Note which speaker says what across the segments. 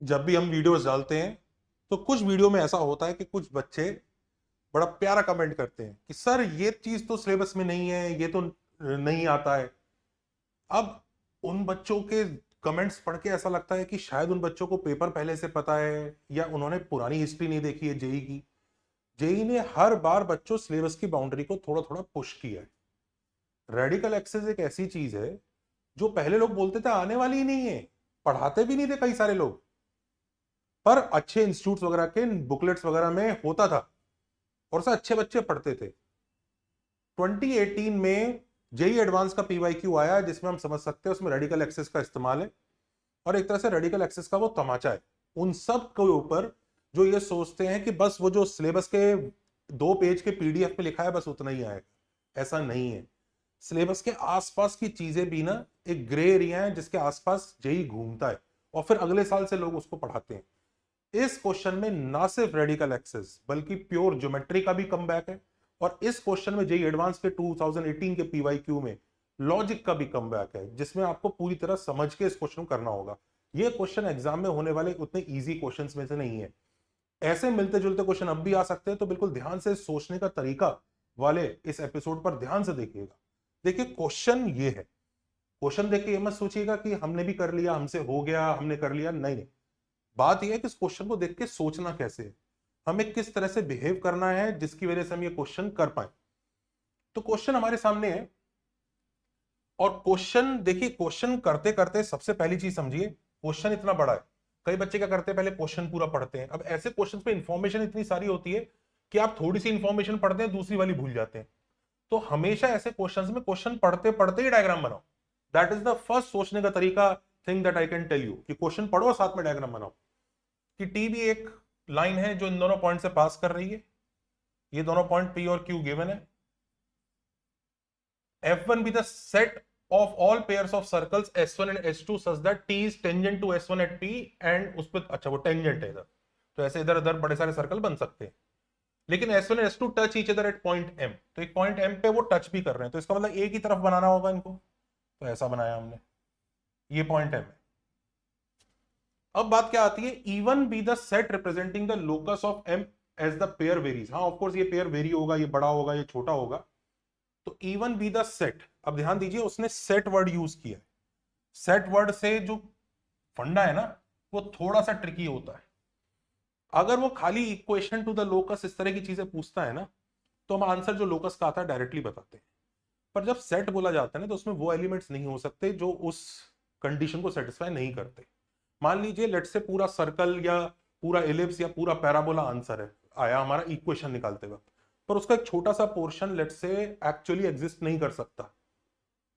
Speaker 1: जब भी हम वीडियोस डालते हैं तो कुछ वीडियो में ऐसा होता है कि कुछ बच्चे बड़ा प्यारा कमेंट करते हैं कि सर ये चीज तो सिलेबस में नहीं है, ये तो नहीं आता है। अब उन बच्चों के कमेंट्स पढ़ के ऐसा लगता है कि शायद उन बच्चों को पेपर पहले से पता है या उन्होंने पुरानी हिस्ट्री नहीं देखी है जेई की। जेई ने हर बार बच्चों सिलेबस की बाउंड्री को थोड़ा थोड़ा पुश किया है। रेडिकल एक्सेस एक ऐसी चीज है जो पहले लोग बोलते थे आने वाली ही नहीं है, पढ़ाते भी नहीं थे कई सारे लोग, पर अच्छे इंस्टीट्यूट्स वगैरह के बुकलेट्स वगैरह में होता था और से अच्छे बच्चे पढ़ते थे। 2018 में जेई एडवांस का पीवाईक्यू आया जिसमें हम समझ सकते हैं उसमें रेडिकल एक्सेस का इस्तेमाल है और एक तरह से रेडिकल एक्सेस का वो तमाचा है उन सब के ऊपर जो ये सोचते हैं कि बस वो जो सिलेबस के 2 पेज के पीडीएफ पे लिखा है बस उतना ही आएगा। ऐसा नहीं है। सिलेबस के आसपास की चीजें भी ना एक ग्रे एरिया है जिसके आसपास जेई घूमता है और फिर अगले साल से लोग उसको पढ़ाते हैं। इस क्वेश्चन में ना सिर्फ रेडिकल एक्सेस बल्कि प्योर ज्योमेट्री का भी कमबैक है और इस क्वेश्चन में जेई एडवांस के 2018 के पीवाईक्यू में लॉजिक का भी कमबैक है जिसमें आपको पूरी तरह समझ के इस क्वेश्चन को करना होगा। यह क्वेश्चन एग्जाम में होने वाले उतने इजी क्वेश्चंस में से नहीं है। ऐसे मिलते जुलते क्वेश्चन अब भी आ सकते हैं तो बिल्कुल ध्यान से सोचने का तरीका वाले इस एपिसोड पर ध्यान से देखिएगा। देखिए क्वेश्चन ये है, क्वेश्चन देख के ये मत सोचिएगा कि हमने भी कर लिया, हमसे हो गया, हमने कर लिया, नहीं नहीं। बात यह है कि इस क्वेश्चन को देख के सोचना कैसे है, हमें किस तरह से बिहेव करना है जिसकी वजह से हम ये क्वेश्चन कर पाए। तो क्वेश्चन हमारे सामने है और क्वेश्चन देखिए, क्वेश्चन करते करते सबसे पहली चीज समझिए क्वेश्चन इतना बड़ा है। कई बच्चे क्या करते हैं पहले क्वेश्चन पूरा पढ़ते हैं। अब ऐसे क्वेश्चन पे इंफॉर्मेशन इतनी सारी होती है कि आप थोड़ी सी इंफॉर्मेशन पढ़ते हैं दूसरी वाली भूल जाते हैं। तो हमेशा ऐसे क्वेश्चंस में क्वेश्चन पढ़ते पढ़ते ही डायग्राम बनाओ। दैट इज द फर्स्ट सोचने का तरीका, thing that I can tell you, कि क्वेश्चन पढ़ो साथ में डायग्राम बनाओ। कि टी भी एक लाइन है जो इन दोनों पॉइंट से पास कर रही है। ये दोनों पॉइंट पी और क्यू गिवन है। F1 be the set of all pairs of circles S1 and S2 such that T is tangent to S1 at P and उस पर अच्छा वो टेंजेंट है इधर, तो ऐसे इधर उधर बड़े सारे सर्कल बन सकते हैं। लेकिन S1 और S2 touch each other at point M, तो एक पॉइंट M पे वो टच भी कर रहे हैं, तो इसका मतलब एक ही तरफ बनाना होगा इनको। तो ऐसा बनाया हमने, ये पॉइंट M है। अब बात क्या आती है, even be the set representing the locus of M as the pair varies। हाँ ऑफकोर्स ये पेयर वेरी होगा, ये बड़ा होगा, ये छोटा होगा। तो इवन बी द सेट, अब ध्यान दीजिए उसने सेट वर्ड यूज किया है। सेट वर्ड से जो फंडा है ना वो थोड़ा सा ट्रिकी होता है। अगर वो खाली इक्वेशन टू द लोकस इस तरह की चीजें पूछता है ना तो हम आंसर जो लोकस का आता है डायरेक्टली बताते हैं। पर जब सेट बोला जाता है ना तो उसमें वो एलिमेंट्स नहीं हो सकते जो उस कंडीशन को सेटिस्फाई नहीं करते। मान लीजिए लेट से पूरा सर्कल या पूरा एलिप्स या पूरा पैराबोला आंसर है आया हमारा इक्वेशन निकालते वक्त, पर उसका एक छोटा सा पोर्शन लेट से एक्चुअली एग्जिस्ट नहीं कर सकता,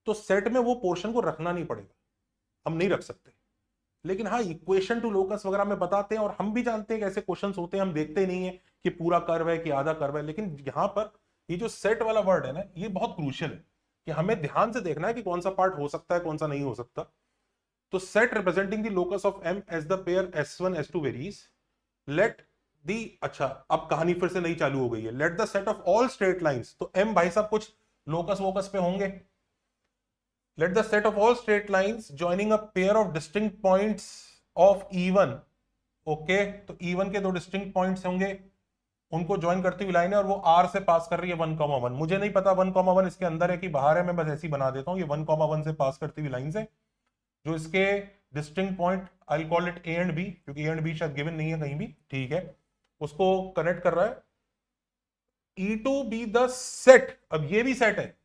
Speaker 1: तो सेट में वो पोर्शन को रखना नहीं पड़ेगा, हम नहीं रख सकते। लेकिन हाँ इक्वेशन टू लोकस वगैरह में बताते हैं और हम भी जानते हैं कि ऐसे क्वेश्चंस होते हैं, हम देखते नहीं है कि पूरा कर्व है कि आधा कर्व है। लेकिन यहां पर ये जो सेट वाला वर्ड है ना ये बहुत क्रूशियल है कि हमें ध्यान से देखना है कि कौन सा पार्ट हो सकता है कौन सा नहीं हो सकता। तो set representing the locus of M as the pair S1 S2 varies, let the, अच्छा अब कहानी फिर से नई चालू हो गई है, let the set of all straight lines, तो एम भाई साहब कुछ लोकस वोकस पे होंगे। Let the set of all straight lines joining a pair of distinct points of E1, okay तो E1 के दो डिस्टिंक्ट पॉइंट्स होंगे, उनको ज्वाइन करती हुई लाइन है और वो R से पास कर रही है 1,1। मुझे नहीं पता 1,1 इसके अंदर है कि बाहर है, मैं बस ऐसी बना देता हूं, ये 1,1 से पास करती हुई लाइन है जो इसके distinct point, I call it A and B क्योंकि ए एंड बी शायद गिवन नहीं है कहीं भी, ठीक है, उसको कनेक्ट कर रहा है। E2 बी द सेट, अब ये भी सेट है,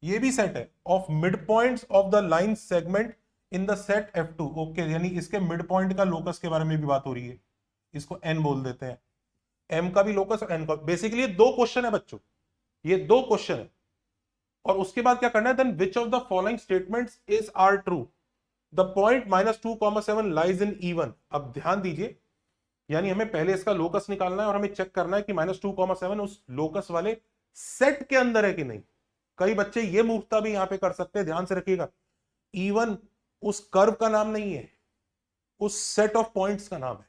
Speaker 1: ये भी सेट है of mid points of the line segment in the set F2, okay यानी इसके मिड पॉइंट का लोकस के बारे में भी बात हो रही है, इसको N बोल देते हैं। M का भी लोकस और N का, बेसिकली ये दो क्वेश्चन है बच्चों, ये दो क्वेश्चन है। और उसके बाद क्या करना है, then which of the following statements is are true, the point -2,7 lies in E1। अब ध्यान दीजिए, यानी हमें पहले इसका लोकस निकालना है और हमें चेक करना है कि -2,7 उस लोकस वाले सेट के अंदर है कि नहीं। कई बच्चे ये मूर्खता भी यहां पे कर सकते हैं, ध्यान से रखिएगा। E1 उस कर्व का नाम नहीं है, उस सेट ऑफ पॉइंट्स का नाम है,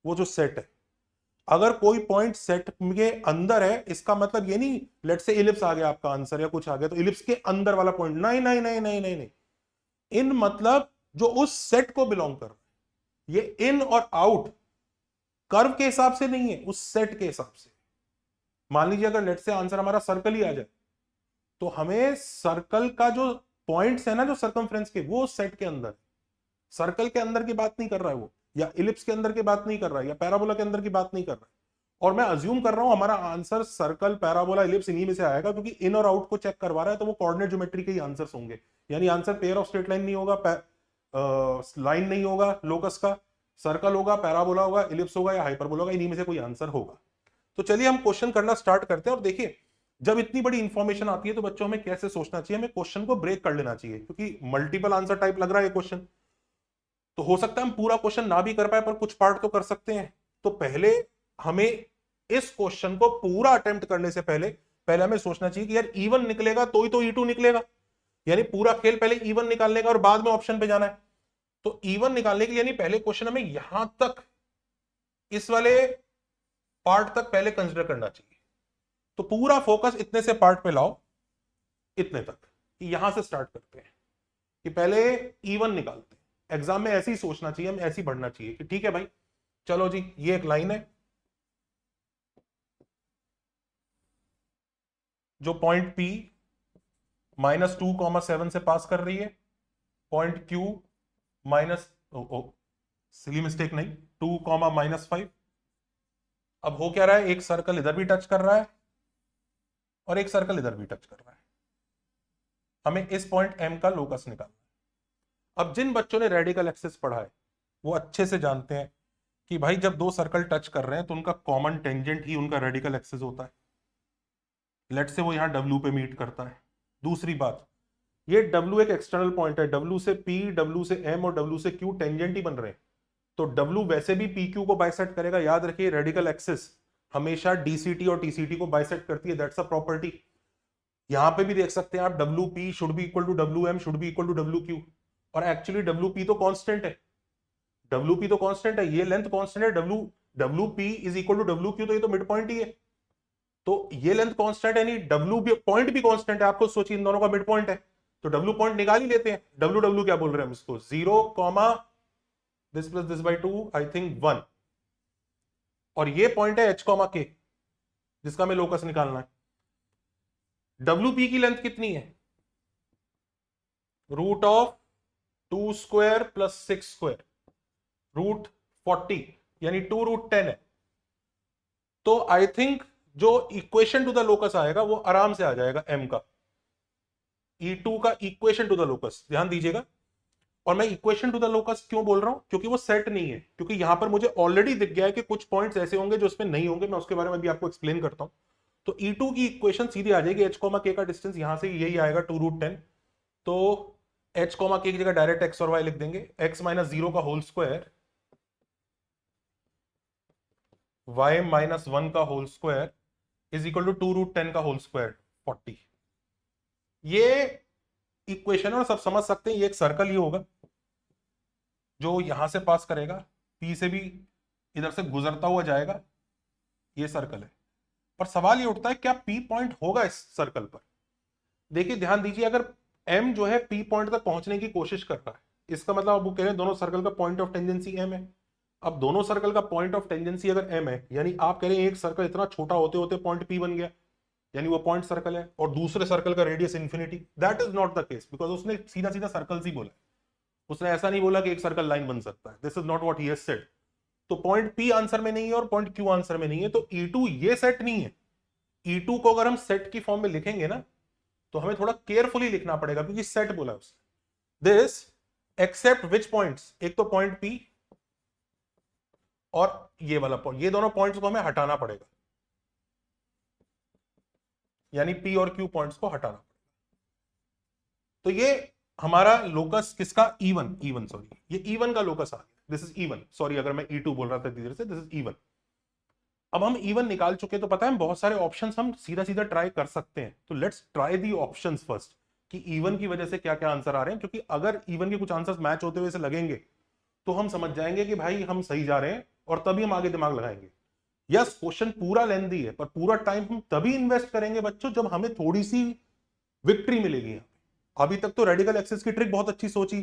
Speaker 1: वो जो सेट है। अगर कोई पॉइंट सेट के अंदर है इसका मतलब ये नहीं लेट से इलिप्स आ गया आपका आंसर या कुछ आ गया तो इलिप्स के अंदर वाला पॉइंट, नहीं नहीं नहीं नहीं नहीं नहीं, इन मतलब जो उस सेट को बिलोंग कर रहा है। ये इन और आउट कर्व के हिसाब से नहीं है, उस सेट के हिसाब से। मान लीजिए अगर लेट से आंसर हमारा सर्कल ही आ जाए, तो हमें सर्कल का जो पॉइंट्स है ना, जो सर्कमफ्रेंस के, वो सेट के अंदर, सर्कल के अंदर की बात नहीं कर रहा है वो, या इलिप्स के अंदर की बात नहीं कर रहा है, या पैराबोला के अंदर की बात नहीं कर रहा है। और मैं अज्यूम कर रहा हूं हमारा आंसर सर्कल, पैराबोला, इलिप्स इन्हीं में से आएगा, क्योंकि इन और आउट को चेक करवा रहा है, तो वो कोऑर्डिनेट ज्योमेट्री के ही आंसर्स होंगे। यानी answer pair of straight line नहीं होगा, लाइन नहीं होगा लोकस का, सर्कल होगा, पैराबोला होगा, इलिप्स होगा, या हाइपरबोला होगा, इन्हीं में से कोई आंसर होगा। तो चलिए हम क्वेश्चन करना स्टार्ट करते हैं। और देखिए, जब इतनी बड़ी इंफॉर्मेशन आती है तो बच्चों हमें कैसे सोचना चाहिए, हमें क्वेश्चन को ब्रेक कर लेना चाहिए, क्योंकि मल्टीपल आंसर टाइप लग रहा है क्वेश्चन। तो हो सकता है हम पूरा क्वेश्चन ना भी कर पाए, पर कुछ पार्ट तो कर सकते हैं। तो पहले हमें इस क्वेश्चन को पूरा अटेम्प्ट करने से पहले पहले हमें सोचना चाहिए कि यार E1 निकलेगा तो ही तो E2 निकलेगा। यानी पूरा खेल पहले E1 निकालने का और बाद में ऑप्शन पे जाना है। तो E1 निकालने के लिए यानी पहले क्वेश्चन हमें यहां तक, इस वाले पार्ट तक पहले कंसिडर करना चाहिए। तो पूरा फोकस इतने से पार्ट पे लाओ, इतने तक, कि यहां से स्टार्ट करते हैं कि पहले E1 निकालते हैं। एग्जाम में ऐसे ही सोचना चाहिए, हमें ऐसे ही बढ़ना चाहिए कि ठीक है भाई, चलो जी, ये एक लाइन है जो पॉइंट P -2,7 से पास कर रही है, point Q minus, silly mistake नहीं, 2,-5। अब हो क्या रहा है, एक सर्कल इधर भी टच कर रहा है और एक सर्कल इधर भी टच कर रहा है। हमें इस पॉइंट M का लोकस निकालना है। अब जिन बच्चों ने रेडिकल एक्सिस पढ़ा है वो अच्छे से जानते हैं कि भाई जब दो सर्कल टच कर रहे हैं तो उनका कॉमन टेंजेंट ही उनका रेडिकल एक्सिस होता है। लेट से वो यहां W पे मीट करता है। दूसरी बात, ये W एक एक्सटर्नल पॉइंट है, W से P, W से M और W से Q टेंजेंट ही बन रहे हैं। तो W वैसे भी PQ को बाइसेक्ट करेगा। याद रखिए, रेडिकल एक्सिस हमेशा DCT और TCT को बाइसेक्ट करती है, दैट्स अ प्रॉपर्टी। यहां पे भी देख सकते हैं आप, WP should be equal to WM should be equal to WQ। और एक्चुअली WP तो कांस्टेंट है, WP तो कांस्टेंट है, ये लेंथ कांस्टेंट है, WP is equal to WQ, तो ये तो मिड पॉइंट ही है। तो ये लेंथ कांस्टेंट है, यानी W भी पॉइंट भी कांस्टेंट है। आपको सोचिए, इन दोनों का मिड पॉइंट है, तो W पॉइंट निकाल ही लेते हैं। W क्या बोल रहे हैं हम इसको, 0, this plus this by 2, I think 1। और ये पॉइंट है H, K, जिसका हमें लोकस निकालना है। WP की लेंथ कितनी है, √2² + 6² √40, यानी 2√10 है। तो आई थिंक जो इक्वेशन टू द लोकस आएगा वो आराम से आ जाएगा M का, E2 का इक्वेशन टू द लोकस। ध्यान दीजिएगा, और मैं इक्वेशन टू द लोकस क्यों बोल रहा हूं, क्योंकि वो सेट नहीं है, क्योंकि यहां पर मुझे ऑलरेडी दिख गया है कि कुछ पॉइंट्स ऐसे होंगे जो उसमें नहीं होंगे। मैं उसके बारे में भी आपको एक्सप्लेन करता हूं। तो E2 की इक्वेशन सीधी आ जाएगी, H, K का डिस्टेंस यहां से यही आएगा 2√10। तो H, K की जगह डायरेक्ट x और y लिख देंगे, x - 0 का होल स्क्वायर, y - 1 का whole square is equal to 2√10 का होल स्क्वायर, 40। ये इक्वेशन, और सब समझ सकते हैं, ये एक सर्कल ही होगा जो यहां से पास करेगा, P से भी इधर से गुजरता हुआ जाएगा, ये सर्कल है। पर सवाल ये उठता है, क्या P पॉइंट होगा इस सर्कल पर। देखिए ध्यान दीजिए, अगर M जो है P पॉइंट तक पहुंचने की कोशिश कर रहा है, इसका मतलब अब वो कह रहे हैं दोनों सर्कल का पॉइंट ऑफ टेंजेंसी M है। अब दोनों सर्कल का पॉइंट ऑफ टेंजेंसी अगर M है, यानी आप कह रहे हैं एक सर्कल इतना छोटा होते होते पॉइंट P बन गया, यानी वो पॉइंट सर्कल है, और दूसरे सर्कल का radius infinity. That is not the case, because उसने सीधा सीधा सर्कल्स ही बोला, उसने ऐसा नहीं बोला कि एक सर्कल लाइन बन सकता है। This is not what he has said. तो पॉइंट P आंसर में नहीं है और पॉइंट Q आंसर में नहीं है, तो E2 ये सेट नहीं है। E2 को अगर हम सेट की फॉर्म में लिखेंगे ना, तो हमें थोड़ा केयरफुली लिखना पड़ेगा, क्योंकि सेट बोला उसने। दिस एक्सेप्ट विच पॉइंट्स, एक तो पॉइंट P और ये वाला पॉइंट, ये दोनों पॉइंट्स को हमें हटाना पड़ेगा, यानी P और Q पॉइंट्स को हटाना पड़ेगा। तो ये हमारा लोकस किसका, E1 सॉरी, ये E1 का लोकस आ गया। दिस इज E1, सॉरी अगर मैं E2 बोल रहा था धीरे से, दिस इज E1। अब हम E1 निकाल चुके, तो पता है हम बहुत सारे ऑप्शंस हम सीधा सीधा ट्राई कर सकते हैं। तो let's try the options first, कि E1 की वजह से क्या क्या आंसर आ रहे हैं, क्योंकि अगर E1 के कुछ आंसर्स मैच होते हुए से लगेंगे तो हम समझ जाएंगे कि भाई हम सही जा रहे हैं, और तभी हम आगे दिमाग लगाएंगे। यस, क्वेश्चन पूरा लेंथी है, पर पूरा टाइम हम तभी इन्वेस्ट करेंगे बच्चों जब हमें थोड़ी सी विक्ट्री मिलेगी। अभी तक तो रेडिकल एक्सिस की ट्रिक बहुत अच्छी सोची,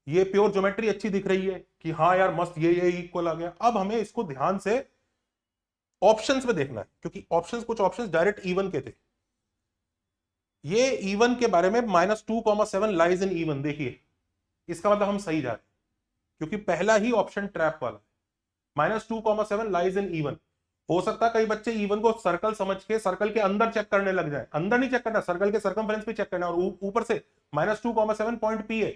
Speaker 1: ये प्योर ज्योमेट्री अच्छी दिख रही है कि हाँ यार मस्त, ये इक्वल आ गया। अब हमें इसको ध्यान से ऑप्शंस में देखना है, क्योंकि ऑप्शंस, कुछ ऑप्शंस डायरेक्ट इवन के थे। ये इवन के बारे में -2,7 लाइज इन इवन, देखिए इसका मतलब हम सही जा रहे हैं, क्योंकि पहला ही ऑप्शन ट्रैप वाला, -2,7 लाइज इन इवन। हो सकता है कई बच्चे इवन को सर्कल समझ के सर्कल के अंदर चेक करने लग जाए, अंदर नहीं चेक करना, सर्कल के सर्कमफ्रेंस पे चेक करना, और ऊपर से -2,7 पॉइंट पी है।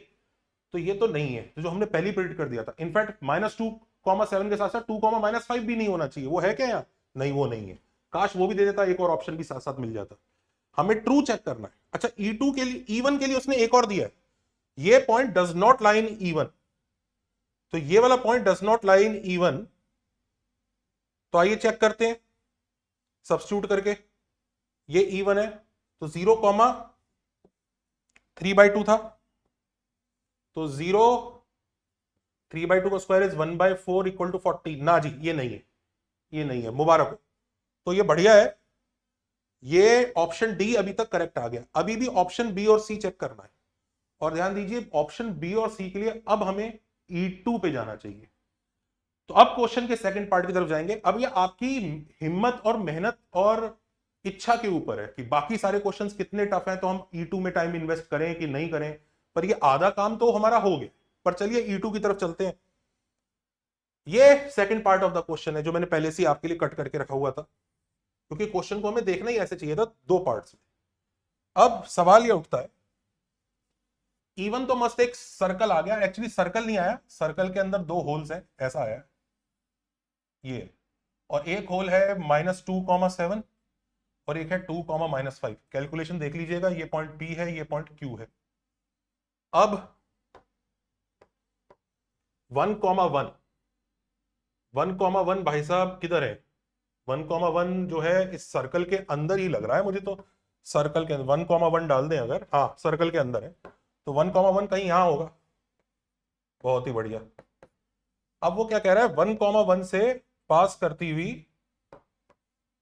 Speaker 1: तो ये तो नहीं है, तो जो हमने पहली प्रिडिक्ट कर दिया था। इनफैक्ट -2,7 के साथ साथ 2,-5 भी नहीं होना चाहिए। वो है क्या यहाँ? नहीं, वो नहीं है। काश वो भी दे देता, एक और ऑप्शन भी साथ साथ मिल जाता। हमें ट्रू चेक करना है। अच्छा, E2 के लिए, इवन के लिए उसने एक और दिया है, ये point does not lie in even. तो ये वाला point does not lie in even, तो आइए चेक करते हैं सब्स्टिट्यूट करके। ये इवन है तो 0,3/2 था, तो 0 3/2 का स्क्वायर इज 1/4 इक्वल टू 40। ना जी, ये नहीं है, ये नहीं है, मुबारक हो। तो ये बढ़िया है, ये ऑप्शन डी अभी तक करेक्ट आ गया। अभी भी ऑप्शन बी और सी चेक करना है, और ध्यान दीजिए ऑप्शन बी और सी के लिए अब हमें E2 पे जाना चाहिए। तो अब क्वेश्चन के सेकंड पार्ट की तरफ जाएंगे। अब ये आपकी हिम्मत और मेहनत और इच्छा के ऊपर है कि बाकी सारे क्वेश्चंस कितने टफ हैं, तो हम E2 में टाइम इन्वेस्ट करें कि नहीं करें। पर ये आधा काम तो हमारा हो गया। पर चलिए E2 की तरफ चलते हैं। ये second part of the question है जो मैंने पहले से आपके लिए कट करके रखा हुआ था, क्योंकि क्वेश्चन को हमें देखना ही ऐसे चाहिए था, दो पार्ट्स में। अब सवाल ये उठता है, इवन तो मस्त एक सर्कल आ गया, एक्चुअली सर्कल नहीं आया, सर्कल के अंदर दो होल्स हैं, ऐसा आया ये, और एक होल है -2,7 और एक है 2,-5। कैलकुलेशन देख लीजिएगा, ये पॉइंट P है, ये पॉइंट Q है। अब 1,1 1,1 भाई साहब किधर है? 1,1 जो है इस सर्कल के अंदर ही लग रहा है मुझे, तो सर्कल के अंदर 1,1 डाल दें अगर, हाँ सर्कल के अंदर है, तो 1,1 कहीं यहां होगा। बहुत ही बढ़िया। अब वो क्या कह रहा है, 1,1 से पास करती हुई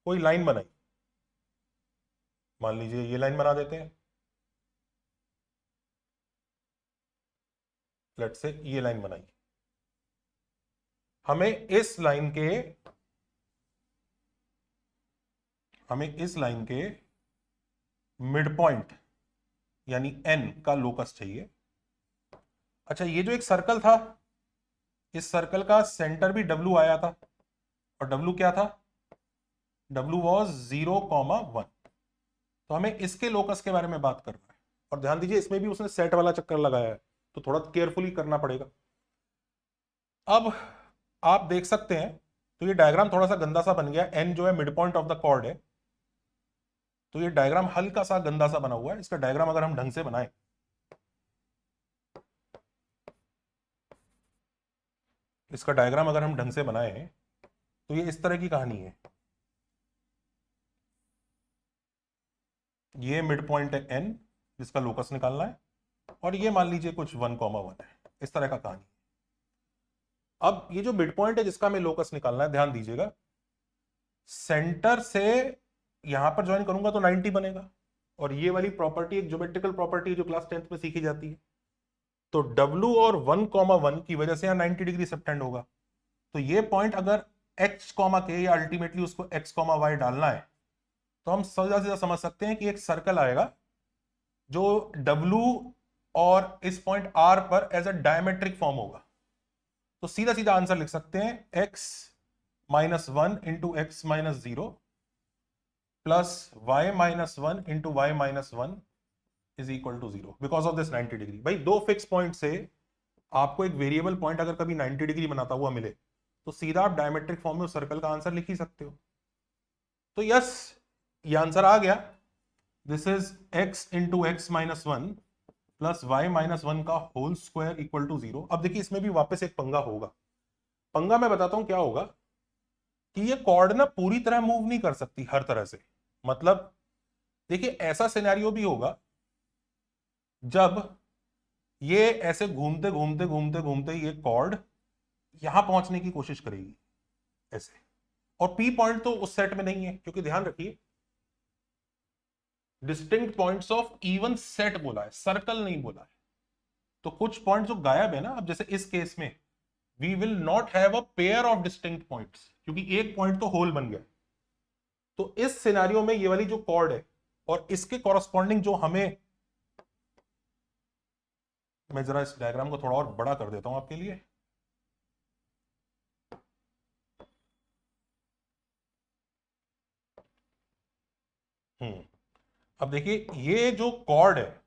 Speaker 1: कोई लाइन बनाई। मान लीजिए ये लाइन बना देते हैं, लेट्स से ये लाइन बनाई। हमें इस लाइन के मिड पॉइंट यानी N का लोकस चाहिए। अच्छा, ये जो एक सर्कल था, इस सर्कल का सेंटर भी W आया था, और W क्या था? W was 0,1। तो हमें इसके लोकस के बारे में बात करना है, और ध्यान दीजिए इसमें भी उसने सेट वाला चक्कर लगाया है, तो थोड़ा केयरफुली करना पड़ेगा। अब आप देख सकते हैं, तो ये डायग्राम थोड़ा सा गंदा सा बन गया। N जो है mid point of the chord है, तो ये डायग्राम हल्का सा गंदा सा बना हुआ है। इसका डायग्राम अगर हम ढंग से बनाएं, तो ये इस तरह की कहानी है। ये मिड पॉइंट है N जिसका लोकस निकालना है, और ये मान लीजिए कुछ 1,1 है, इस तरह का कहानी। अब ये जो मिड पॉइंट है जिसका हमें लोकस निकालना है, ध्यान दीजिएगा, सेंटर से यहां पर ज्वाइन करूंगा तो 90 बनेगा, और ये वाली प्रॉपर्टी एक ज्योमेट्रिकल प्रॉपर्टी है जो क्लास 10th में सीखी जाती है। तो W और 1,1 की वजह से यहां 90 डिग्री सबटेंड होगा। तो ये पॉइंट अगर x, K या अल्टीमेटली उसको x, y डालना है, तो हम सीधा सीधा समझ सकते हैं कि एक सर्कल आएगा जो W और इस पॉइंट R पर एज अ डायमेट्रिक फॉर्म होगा। तो सीधा सीधा आंसर लिख सकते हैं x -1 into x -0 plus y -1 into y -1 is equal to 0 because of this 90 degree. भाई दो फिक्स पॉइंट से आपको एक वेरिएबल पॉइंट अगर कभी 90 डिग्री बनाता हुआ मिले, तो सीधा आप डायमेट्रिक फॉर्म में उस सर्कल का आंसर लिख ही सकते हो। तो यस, ये आंसर आ गया। This is x into x -1 plus y -1 का होल स्क्वायर इक्वल टू 0। अब देखिए इसमें भी वापस एक पंगा होगा। पंगा मैं बताता हूं क्या होगा, कि ये कॉर्ड ना पूरी तरह मूव नहीं कर सकती हर तरह से। मतलब देखिए ऐसा सिनेरियो भी होगा जब ये ऐसे घूमते घूमते घूमते घूमते ये कॉर्ड यहां पहुंचने की कोशिश करेगी ऐसे, और P पॉइंट तो उस सेट में नहीं है, क्योंकि ध्यान रखिए distinct points of even set बोला है, सर्कल नहीं बोला है। तो कुछ पॉइंट जो गायब है ना, अब जैसे इस केस में we will not have a pair of distinct points, क्योंकि एक पॉइंट तो होल बन गया। तो इस सिनेरियो में ये वाली जो कॉर्ड है और इसके कॉरस्पॉन्डिंग जो हमें, मैं जरा इस डायग्राम को थोड़ा और बड़ा कर देता हूं आपके लिए। अब देखिए ये जो कॉर्ड है,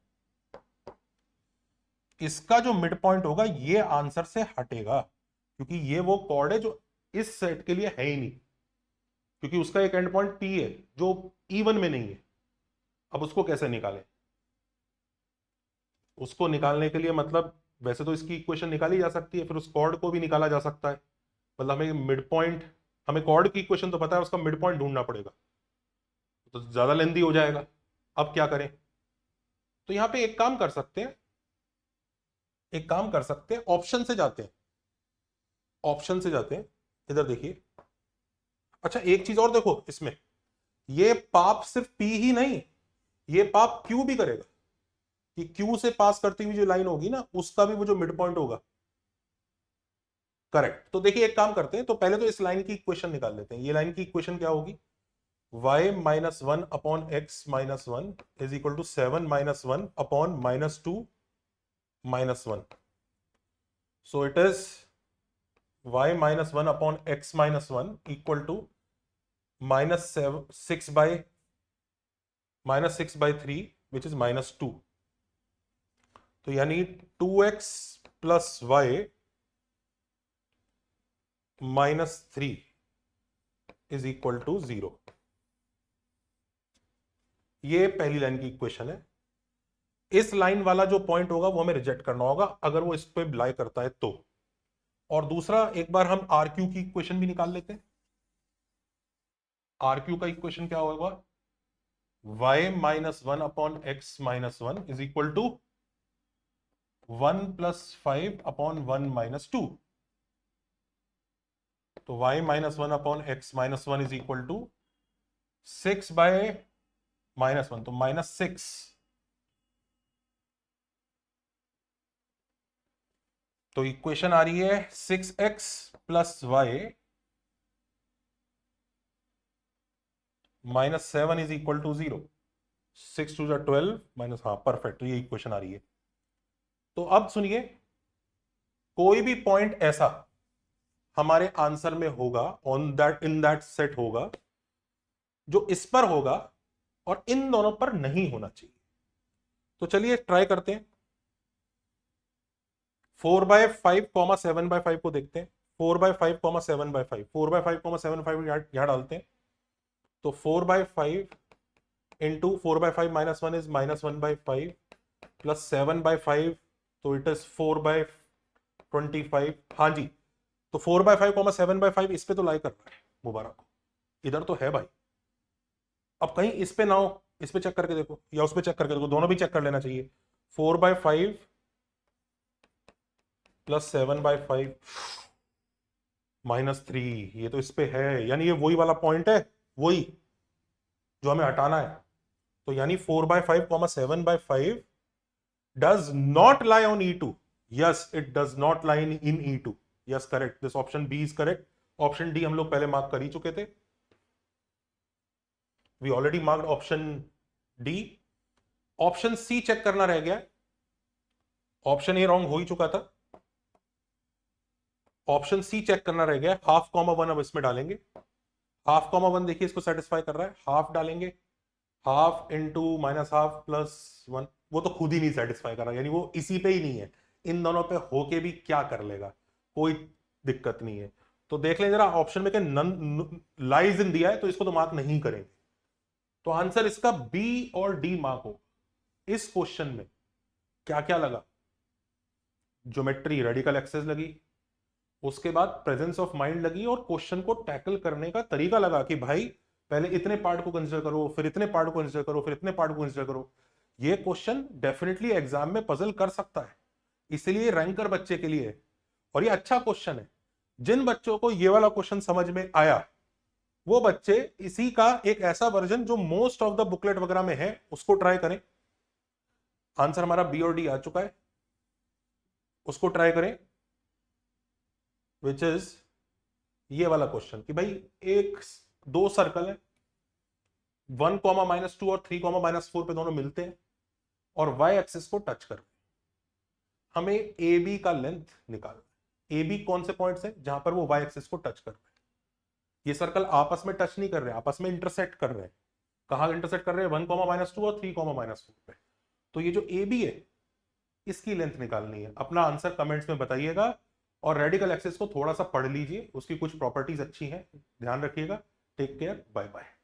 Speaker 1: इसका जो मिड पॉइंट होगा ये आंसर से हटेगा, क्योंकि ये वो कॉर्ड है जो इस सेट के लिए है ही नहीं, क्योंकि उसका एक एंड पॉइंट P है जो E1 में नहीं है। अब उसको कैसे निकालें? उसको निकालने के लिए मतलब वैसे तो इसकी इक्वेशन निकाली जा सकती है, फिर उस कॉर्ड को भी निकाला जा सकता है। मतलब हमें मिड पॉइंट, हमें कॉर्ड की इक्वेशन तो पता है, उसका मिड पॉइंट ढूंढना पड़ेगा, तो ज्यादा लेंदी हो जाएगा। अब क्या करें? तो यहां पे एक काम कर सकते हैं, ऑप्शन से जाते हैं, इधर देखिए। अच्छा एक चीज और देखो इसमें, ये पाप सिर्फ P ही नहीं, ये पाप Q भी करेगा, कि Q से पास करती हुई जो लाइन होगी ना, उसका भी वो जो मिड पॉइंट होगा। करेक्ट। तो देखिए एक काम करते हैं, तो पहले तो इस लाइन की इक्वेशन निकाल लेते हैं। ये लाइन की इक्वेशन क्या होगी? y minus one upon x minus one is equal to 7 minus one upon minus two minus one. So it is y minus one upon x minus one equal to minus 6 by 3 which is minus 2। तो यानी 2x plus y minus 3 is equal to 0। ये पहली line की equation है। इस line वाला जो point होगा वो हमें रिजेक्ट करना होगा अगर वो इस पे लाई करता है तो। और दूसरा, एक बार हम आर क्यू की इक्वेशन भी निकाल लेते हैं। आर क्यू का इक्वेशन क्या होगा? y minus one upon x minus one is equal to 1 plus 5 upon 1 minus 2। तो y minus one upon x minus one is equal to 6 by minus one, तो माइनस 6। तो इक्वेशन आ रही है 6x plus y minus 7 is equal to 0। 6 to 12 minus, हाँ perfect, तो ये equation आ रही है। तो अब सुनिए, कोई भी पॉइंट ऐसा हमारे आंसर में होगा, on that in that set होगा, जो इस पर होगा और इन दोनों पर नहीं होना चाहिए। तो चलिए ट्राई करते हैं। 4/5 कॉमा 7/5 को देखते हैं। 4/5 कॉमा 7/5, 4/5 कॉमा 7/5 यहां डालते हैं। तो 4/5 into 4/5 minus one is minus 1/5 plus 7/5, तो इट इज 4/25। हाँ जी, तो 4/5 कॉमा 7/5 इस पे तो लाई कर रहा है, मुबारक हो, इधर तो है भाई। अब कहीं इस पे ना हो, इस पे चेक करके देखो या उस पे चेक करके देखो, दोनों भी चेक कर लेना चाहिए। 4/5 प्लस 7/5 माइनस 3, ये तो इस पे है, यानी ये वही वाला पॉइंट है, वही जो हमें हटाना है। तो यानी 4/5 comma 7/5 does not lie on E2। Yes, it does not lie in E2। Yes correct, this option B is correct. Option D हम लोग पहले मार्क कर ही चुके थे, we already marked option D. Option C check करना रह गया। ऑप्शन ए रॉन्ग हो ही चुका था, ऑप्शन सी चेक करना रह गया। हाफ कॉमा वन अब इसमें डालेंगे। हाफ कॉमा वन देखिए इसको सेटिस्फाई कर रहा है, हाफ डालेंगे। Half into minus half plus one, वो तो खुद ही नहीं सेटिस्फाई कर रहा, यानी वो इसी पे ही नहीं है। इन दोनों पे होके भी क्या कर लेगा, कोई दिक्कत नहीं है। तो देख लें जरा ऑप्शन में नन लाइज इन दिया है, तो इसको तो मार्क नहीं करेंगे। तो आंसर इसका बी और डी मार्क हो। इस क्वेश्चन में क्या क्या लगा? ज्योमेट्री, रेडिकल एक्सेस लगी, उसके बाद प्रेजेंस ऑफ माइंड लगी, और क्वेश्चन को टैकल करने का तरीका लगा कि भाई पहले इतने पार्ट को कंसिडर करो, फिर इतने पार्ट को कंसिडर करो, फिर इतने पार्ट को कंसिडर करो। ये क्वेश्चन डेफिनेटली एग्जाम में पजल कर सकता है, इसलिए रैंकर बच्चे के लिए है। और ये अच्छा क्वेश्चन है। जिन बच्चों को ये वाला क्वेश्चन समझ में आया, वो बच्चे इसी का एक ऐसा वर्जन जो मोस्ट ऑफ द बुकलेट वगैरह में है, उसको ट्राई करें। आंसर हमारा बी और डी आ चुका है। उसको ट्राई करें, विच इज ये वाला क्वेश्चन कि भाई एक दो सर्कल है, 1, -2 और 3, -4 पे दोनों मिलते हैं और y एक्सिस को टच कर रहे हैं। हमें ए बी का लेंथ निकालना है। ए बी कौन से पॉइंट्स है जहां पर वो y एक्सिस को टच कर रहे हैं। ये सर्कल आपस में टच नहीं कर रहे, आपस में इंटरसेक्ट कर रहे हैं। कहां इंटरसेक्ट कर रहे हैं? 1, -2 और 3, -4 पे। तो ये जो ए बी है इसकी लेंथ निकालनी है। अपना आंसर कमेंट्स में बताइएगा और रेडिकल एक्सिस को थोड़ा सा पढ़ लीजिए, उसकी कुछ प्रॉपर्टीज अच्छी हैं, ध्यान रखिएगा। Take care, bye bye.